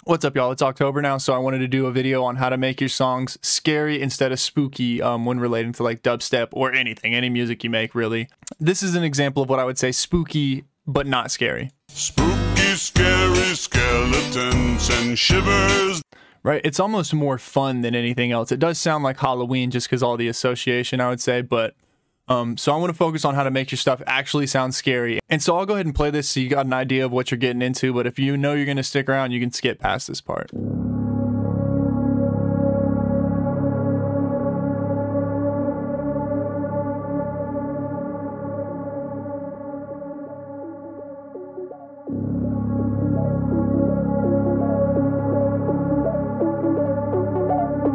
What's up, y'all? It's October now, so I wanted to do a video on how to make your songs scary instead of spooky when relating to like dubstep or anything, any music you make, really. This is an example of what I would say spooky, but not scary. Spooky, scary skeletons and shivers. Right? It's almost more fun than anything else. It does sound like Halloween just because all the association, I would say, but so I want to focus on how to make your stuff actually sound scary. And so I'll go ahead and play this so you got an idea of what you're getting into, but if you know you're going to stick around, you can skip past this part.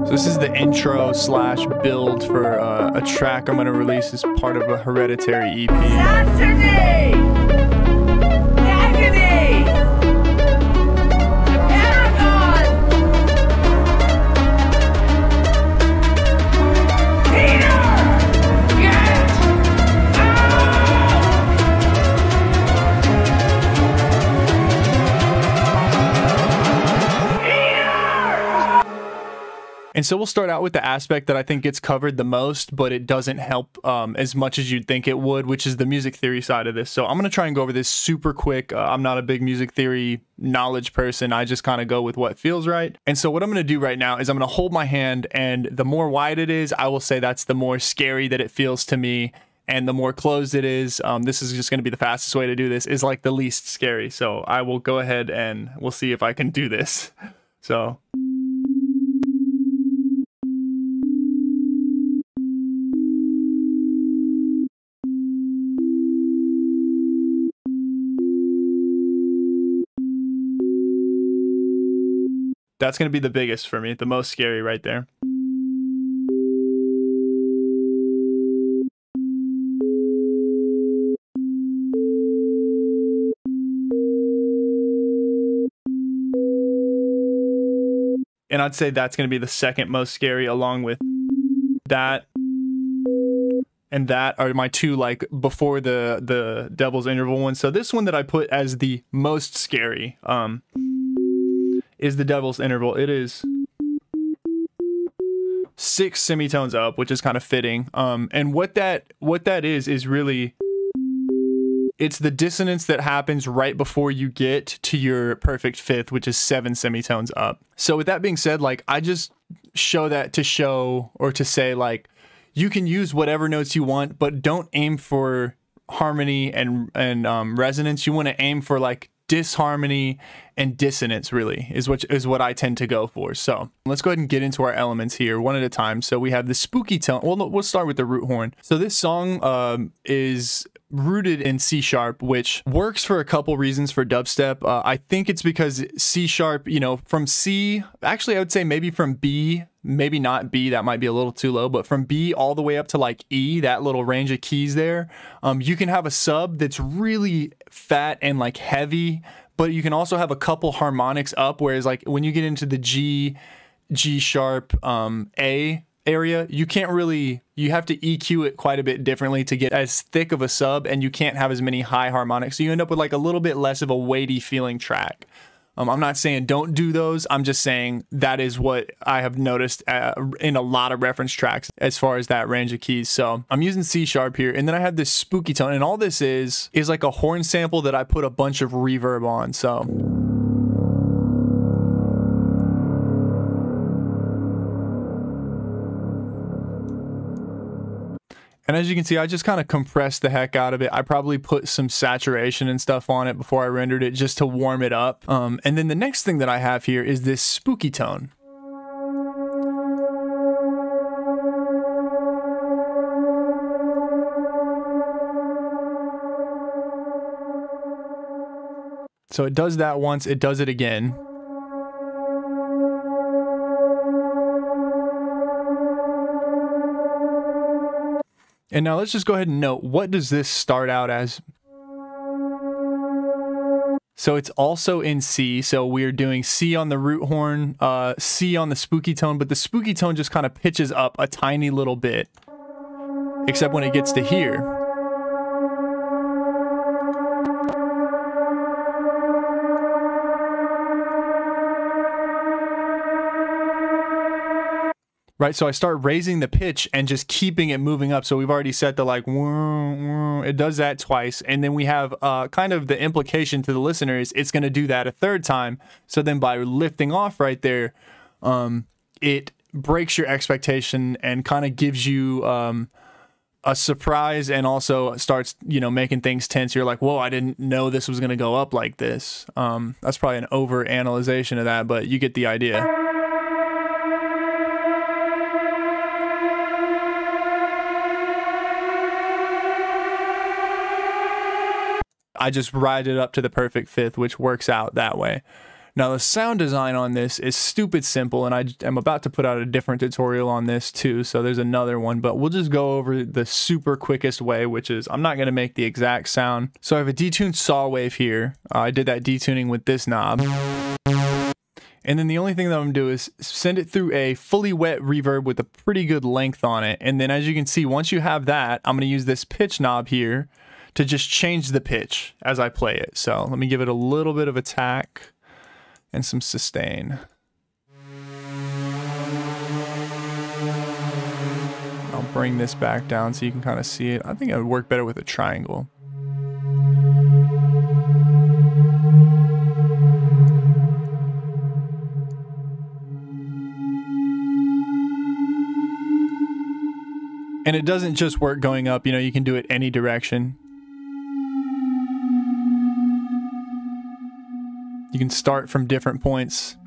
So this is the intro slash build for a track I'm going to release as part of a Hereditary EP. Saturday! Agony! The Paragon! Peter! Get And so we'll start out with the aspect that I think gets covered the most, but it doesn't help as much as you'd think it would, which is the music theory side of this. So I'm going to try and go over this super quick. I'm not a big music theory knowledge person. I just kind of go with what feels right. And so what I'm going to do right now is I'm going to hold my hand, and the more wide it is, I will say that's the more scary that it feels to me. And the more closed it is, this is just going to be the fastest way to do this, is like the least scary. So I will go ahead and we'll see if I can do this. So... that's going to be the biggest for me, the most scary right there. And I'd say that's going to be the second most scary, along with that and that are my two, like, before the Devil's Interval one. So this one that I put as the most scary, is the Devil's Interval. It is 6 semitones up, which is kind of fitting. And what that is really, it's the dissonance that happens right before you get to your perfect fifth, which is 7 semitones up. So with that being said, like, I just show that to show, or to say, like, you can use whatever notes you want, but don't aim for harmony and resonance. You want to aim for like disharmony and dissonance, really, is what I tend to go for. So let's go ahead and get into our elements here one at a time. So we have the spooky tone. Well, we'll start with the root horn. So this song is rooted in C sharp, which works for a couple reasons for dubstep. I think it's because C sharp, you know, from C, actually I would say maybe from B, maybe not B, that might be a little too low, but from B all the way up to like E, that little range of keys there, you can have a sub that's really fat and like heavy, but you can also have a couple harmonics up, whereas like when you get into the G sharp, A area, you can't really, you have to EQ it quite a bit differently to get as thick of a sub, and you can't have as many high harmonics, so you end up with like a little bit less of a weighty feeling track. I'm not saying don't do those, I'm just saying that is what I have noticed in a lot of reference tracks as far as that range of keys. So I'm using C sharp here, and then I have this spooky tone, and all this is like a horn sample that I put a bunch of reverb on. So and as you can see, I just kind of compressed the heck out of it. I probably put some saturation and stuff on it before I rendered it just to warm it up. And then the next thing that I have here is this spooky tone. So it does that once, it does it again. And now let's just go ahead and note, what does this start out as? So it's also in C, so we're doing C on the root horn, C on the spooky tone, but the spooky tone just kind of pitches up a tiny little bit, except when it gets to here. right? So I start raising the pitch and just keeping it moving up. So we've already set the like, it does that twice. And then we have kind of the implication to the listener is it's going to do that a third time. So then by lifting off right there, it breaks your expectation and kind of gives you a surprise, and also starts, you know, making things tense. You're like, whoa, I didn't know this was going to go up like this. That's probably an over analyzation of that, but you get the idea. I just ride it up to the perfect fifth, which works out that way. Now the sound design on this is stupid simple, and I am about to put out a different tutorial on this too, so there's another one, but we'll just go over the super quickest way, which is I'm not going to make the exact sound. So I have a detuned saw wave here. I did that detuning with this knob. And then the only thing that I'm going to do is send it through a fully wet reverb with a pretty good length on it. And then as you can see, once you have that, I'm going to use this pitch knob here to just change the pitch as I play it. So let me give it a little bit of attack and some sustain. I'll bring this back down so you can kind of see it. I think it would work better with a triangle. And it doesn't just work going up, you know, you can do it any direction. You can start from different points.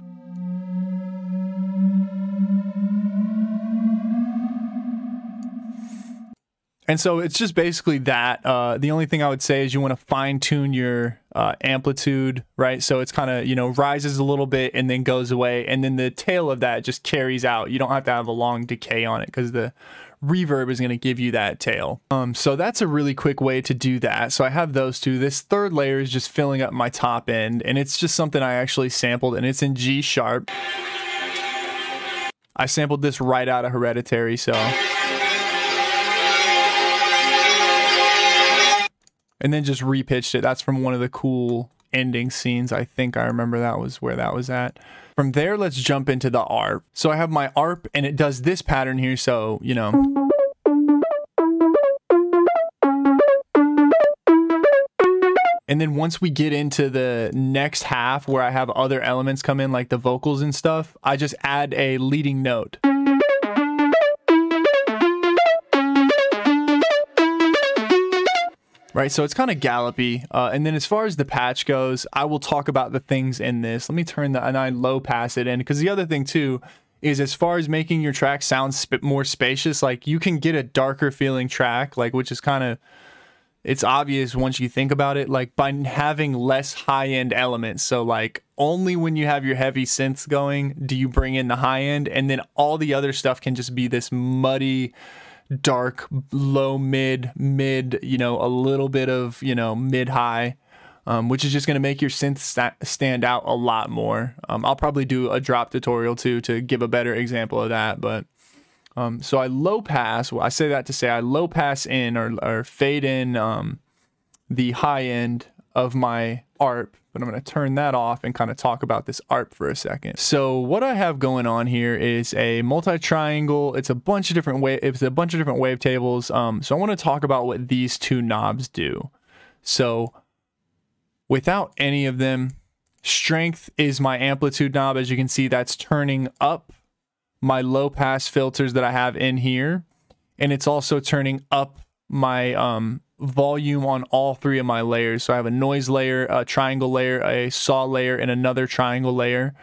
And so it's just basically that. The only thing I would say is you want to fine tune your amplitude, right? So it's kind of, you know, rises a little bit and then goes away. And then the tail of that just carries out. You don't have to have a long decay on it because the reverb is going to give you that tail. So that's a really quick way to do that. So I have those two. This third layer is just filling up my top end, and it's just something I actually sampled, and it's in G sharp. I sampled this right out of Hereditary, so. And then just repitched it. That's from one of the cool ending scenes. I think I remember that was where that was at. From there, let's jump into the ARP. So I have my ARP, and it does this pattern here. So, you know. And then once we get into the next half where I have other elements come in, like the vocals and stuff, I just add a leading note. Right, so it's kind of gallopy. And then as far as the patch goes, I will talk about the things in this. Let me turn the, and I low pass it in, because the other thing too is as far as making your track sound more spacious, like you can get a darker feeling track, like, which is kind of, it's obvious once you think about it, like by having less high-end elements. So like only when you have your heavy synths going do you bring in the high end, and then all the other stuff can just be this muddy, dark, low, mid, you know, a little bit of, you know, mid high, which is just going to make your synth stand out a lot more. I'll probably do a drop tutorial too to give a better example of that. But so I low pass, well, I say that to say I low pass in or fade in the high end of my ARP, but I'm going to turn that off and kind of talk about this ARP for a second. So what I have going on here is a multi-triangle. It's a bunch of different wavetables. So I want to talk about what these two knobs do. So without any of them, strength is my amplitude knob. As you can see, that's turning up my low pass filters that I have in here, and it's also turning up my volume on all three of my layers. So I have a noise layer, a triangle layer, a saw layer, and another triangle layer.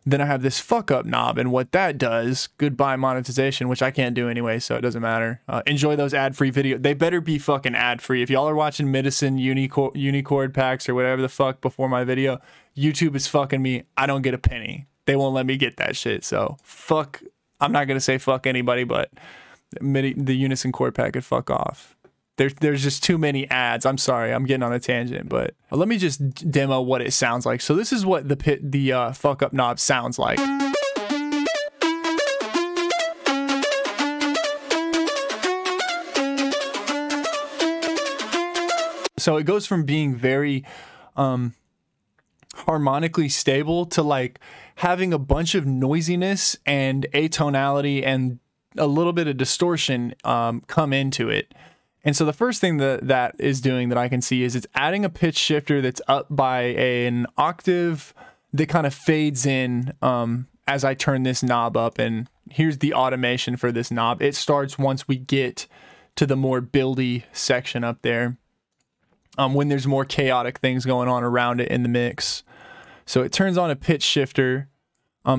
Then I have this fuck up knob, and what that does, goodbye monetization, which I can't do anyway, so it doesn't matter. Enjoy those ad-free videos. They better be fucking ad-free. If y'all are watching Medicine Unicord packs or whatever the fuck before my video, YouTube is fucking me. I don't get a penny. They won't let me get that shit, so fuck. I'm not gonna say fuck anybody, but the Unison Chord pack could fuck off. There's just too many ads. I'm sorry, I'm getting on a tangent, but let me just demo what it sounds like. So this is what the fuck up knob sounds like. So it goes from being very harmonically stable to like having a bunch of noisiness and atonality and a little bit of distortion come into it. And so the first thing that is doing that I can see is it's adding a pitch shifter that's up by an octave that kind of fades in as I turn this knob up. And here's the automation for this knob. It starts once we get to the more buildy section up there, when there's more chaotic things going on around it in the mix. So it turns on a pitch shifter.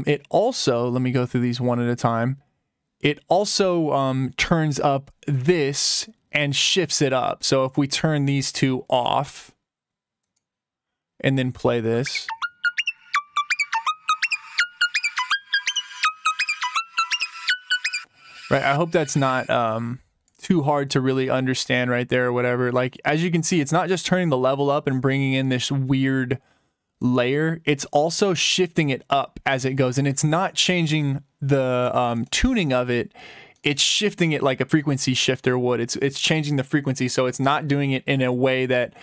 It also, let me go through these one at a time. It also turns up this and shifts it up. So if we turn these two off and then play this. Right, I hope that's not too hard to really understand right there or whatever. Like, as you can see, it's not just turning the level up and bringing in this weird layer, it's also shifting it up as it goes, and it's not changing the tuning of it. It's shifting it like a frequency shifter would. It's changing the frequency, so it's not doing it in a way that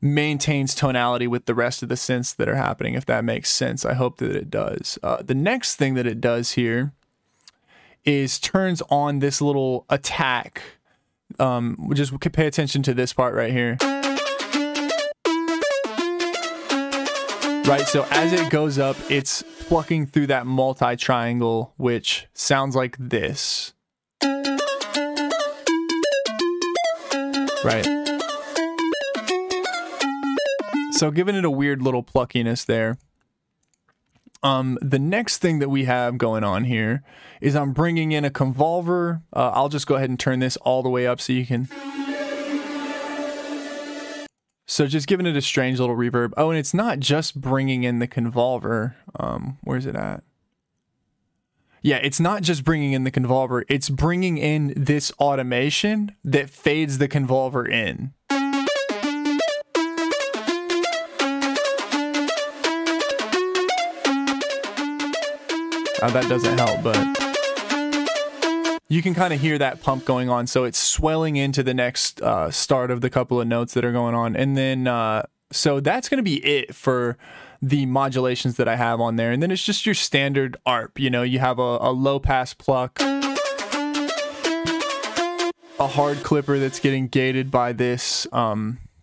maintains tonality with the rest of the synths that are happening, if that makes sense. I hope that it does. The next thing that it does here is turns on this little attack. Just pay attention to this part right here. Right, so as it goes up, it's plucking through that multi-triangle, which sounds like this. Right. So giving it a weird little pluckiness there. The next thing that we have going on here is I'm bringing in a convolver. I'll just go ahead and turn this all the way up so you can... So just giving it a strange little reverb. Oh, and it's not just bringing in the convolver. Where's it at? Yeah, it's not just bringing in the convolver. It's bringing in this automation that fades the convolver in. That doesn't help, but you can kind of hear that pump going on. So it's swelling into the next start of the couple of notes that are going on. And then, so that's going to be it for the modulations that I have on there. And then it's just your standard ARP. You know, you have a low pass pluck, a hard clipper that's getting gated by this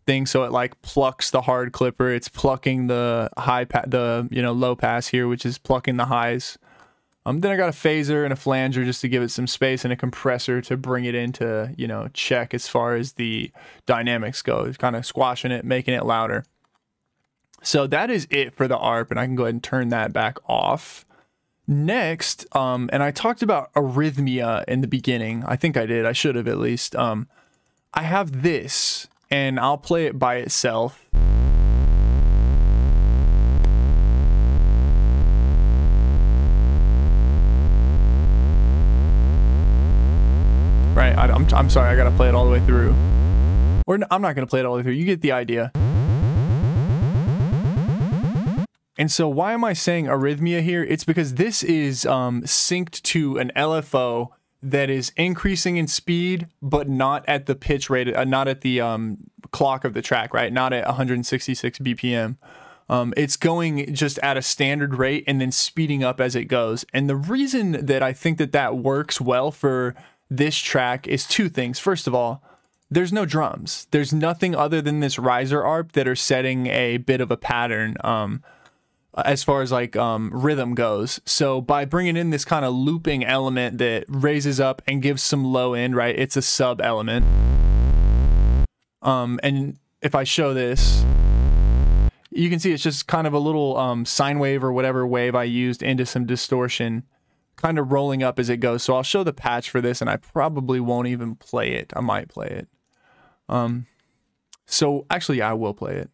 thing. So it like plucks the hard clipper. It's plucking the low pass here, which is plucking the highs. Then I got a phaser and a flanger just to give it some space, and a compressor to bring it into, you know, check as far as the dynamics go, kind of squashing it, making it louder. So that is it for the ARP, and I can go ahead and turn that back off. Next, and I talked about arrhythmia in the beginning. I think I did. I should have at least. I have this, and I'll play it by itself. Right, I'm sorry, I gotta play it all the way through. Or no, I'm not gonna play it all the way through. You get the idea. And so why am I saying arrhythmia here? It's because this is synced to an LFO that is increasing in speed, but not at the pitch rate, not at the clock of the track, right? Not at 166 BPM. It's going just at a standard rate and then speeding up as it goes. And the reason that I think that that works well for this track is two things. First of all, there's no drums. There's nothing other than this riser ARP that are setting a bit of a pattern as far as like rhythm goes. So by bringing in this kind of looping element that raises up and gives some low end, right? It's a sub element. And if I show this, you can see it's just kind of a little sine wave or whatever wave I used into some distortion, kind of rolling up as it goes. So I'll show the patch for this, and I probably won't even play it. I might play it. So actually, yeah, I will play it.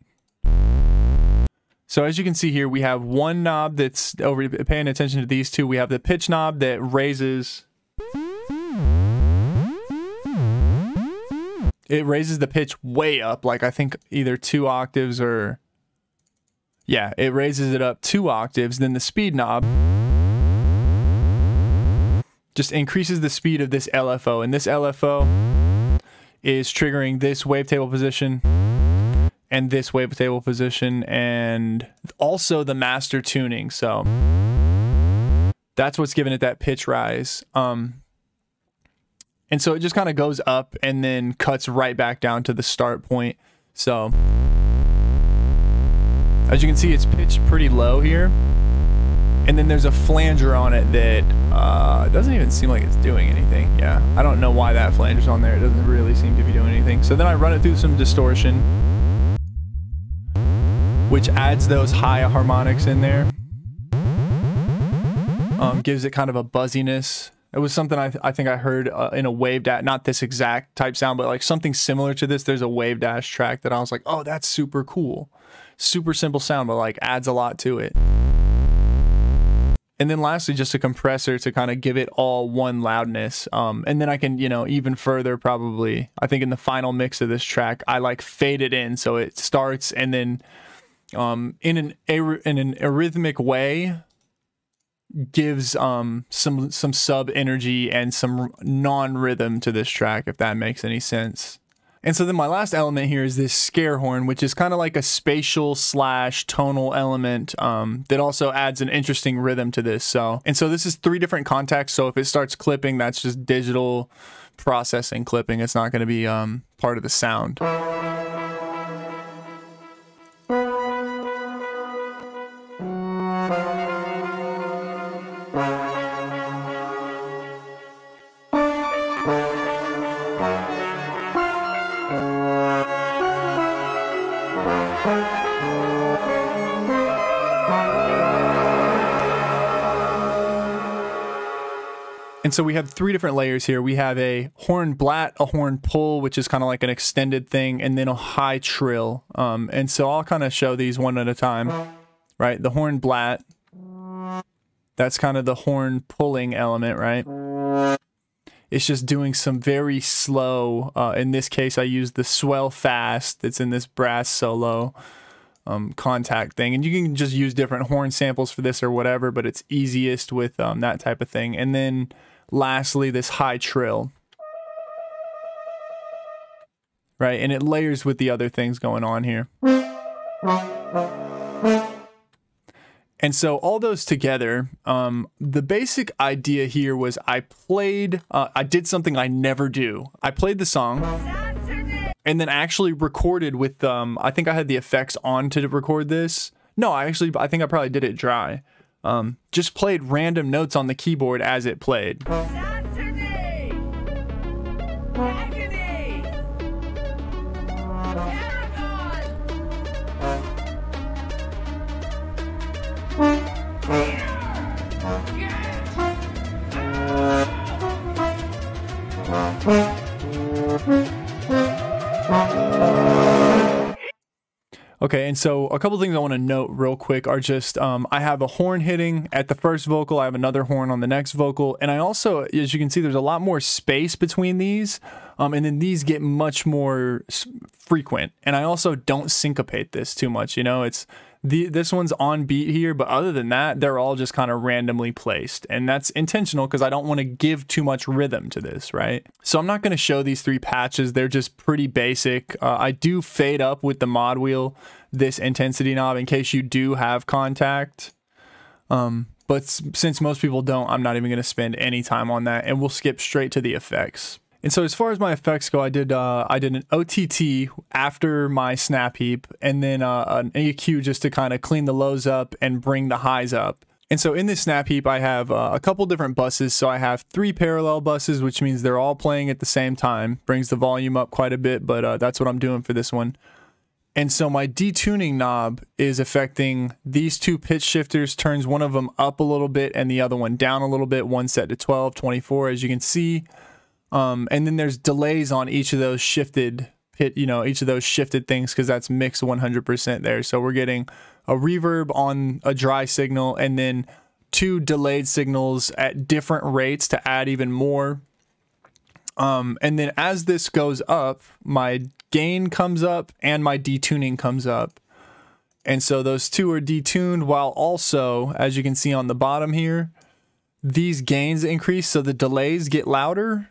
So as you can see here, we have one knob that's over, paying attention to these two. We have the pitch knob that raises. It raises the pitch way up, like I think either 2 octaves or... Yeah, it raises it up 2 octaves. Then the speed knob just increases the speed of this LFO, and this LFO is triggering this wavetable position, and this wavetable position, and also the master tuning. So that's what's giving it that pitch rise. And so it just kind of goes up and then cuts right back down to the start point. So as you can see, it's pitched pretty low here. And then there's a flanger on it that doesn't even seem like it's doing anything. Yeah, I don't know why that flanger's on there. It doesn't really seem to be doing anything. So then I run it through some distortion, which adds those high harmonics in there. Gives it kind of a buzziness. It was something I think I heard in a Wave Dash, not this exact type sound, but like something similar to this. There's a Wave Dash track that I was like, oh, that's super cool. Super simple sound, but like adds a lot to it. And then lastly, just a compressor to kind of give it all one loudness. And then I can, you know, even further probably, I think in the final mix of this track, I like fade it in. So it starts and then in an arrhythmic way, gives some sub energy and some non-rhythm to this track, if that makes any sense. And so then my last element here is this scare horn, which is kind of like a spatial / tonal element that also adds an interesting rhythm to this. So this is 3 different contacts. So if it starts clipping, that's just digital processing clipping. It's not going to be part of the sound. And so we have 3 different layers here. We have a horn blat, a horn pull, which is kind of like an extended thing, and then a high trill. And so I'll kind of show these one at a time, right? The horn blat, that's kind of the horn pulling element, right? It's just doing some very slow, in this case I use the swell fast that's in this brass solo contact thing. And you can just use different horn samples for this or whatever, but it's easiest with that type of thing. And then lastly, this high trill, right? And it layers with the other things going on here. And so all those together, the basic idea here was I did something I never do. I played the song and then actually recorded with, I think I had the effects on to record this. No, I think I probably did it dry. Just played random notes on the keyboard as it played. Saturday! Agony! Okay, and so a couple things I want to note real quick are just, I have a horn hitting at the first vocal, I have another horn on the next vocal, and I also, as you can see, there's a lot more space between these, and then these get much more frequent, and I also don't syncopate this too much, you know, this one's on beat here, but other than that, they're all just kind of randomly placed, and that's intentional because I don't want to give too much rhythm to this, right? So I'm not going to show these 3 patches, they're just pretty basic. I do fade up with the mod wheel this intensity knob in case you do have contact, but since most people don't, I'm not even going to spend any time on that, and we'll skip straight to the effects. And so as far as my effects go, I did an OTT after my snap heap, and then an EQ just to kind of clean the lows up and bring the highs up. And so in this snap heap, I have a couple different buses. So I have 3 parallel buses, which means they're all playing at the same time. Brings the volume up quite a bit, but that's what I'm doing for this one. And so my detuning knob is affecting these 2 pitch shifters, turns one of them up a little bit and the other one down a little bit, one set to 12, 24, as you can see. And then there's delays on each of those shifted each of those shifted things, because that's mixed 100% there. So we're getting a reverb on a dry signal and then 2 delayed signals at different rates to add even more. And then as this goes up, my gain comes up and my detuning comes up. And so those 2 are detuned, while also, as you can see on the bottom here, these gains increase, so the delays get louder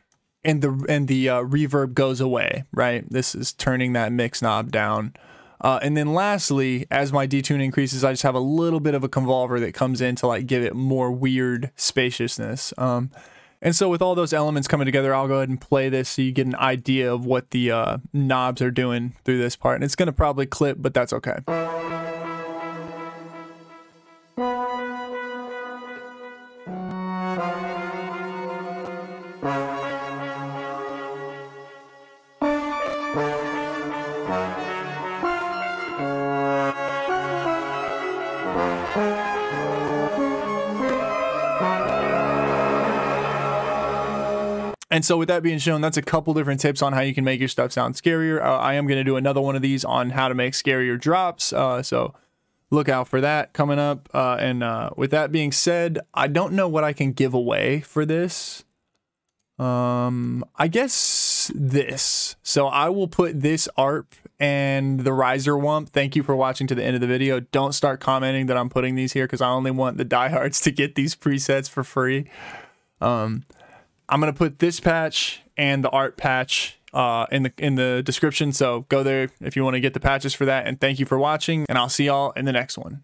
and the reverb goes away, right? This is turning that mix knob down. And then lastly, as my detune increases, I just have a little bit of a convolver that comes in to like give it more weird spaciousness. And so with all those elements coming together, I'll go ahead and play this so you get an idea of what the knobs are doing through this part. And it's going to probably clip, but that's okay. And so with that being shown, that's a couple different tips on how you can make your stuff sound scarier. I am going to do another one of these on how to make scarier drops. So look out for that coming up. And with that being said, I don't know what I can give away for this. I guess this. So I will put this ARP and the riser wump. Thank you for watching to the end of the video. Don't start commenting that I'm putting these here because I only want the diehards to get these presets for free. I'm going to put this patch and the art patch in the description, so go there if you want to get the patches for that. And thank you for watching, and I'll see y'all in the next one.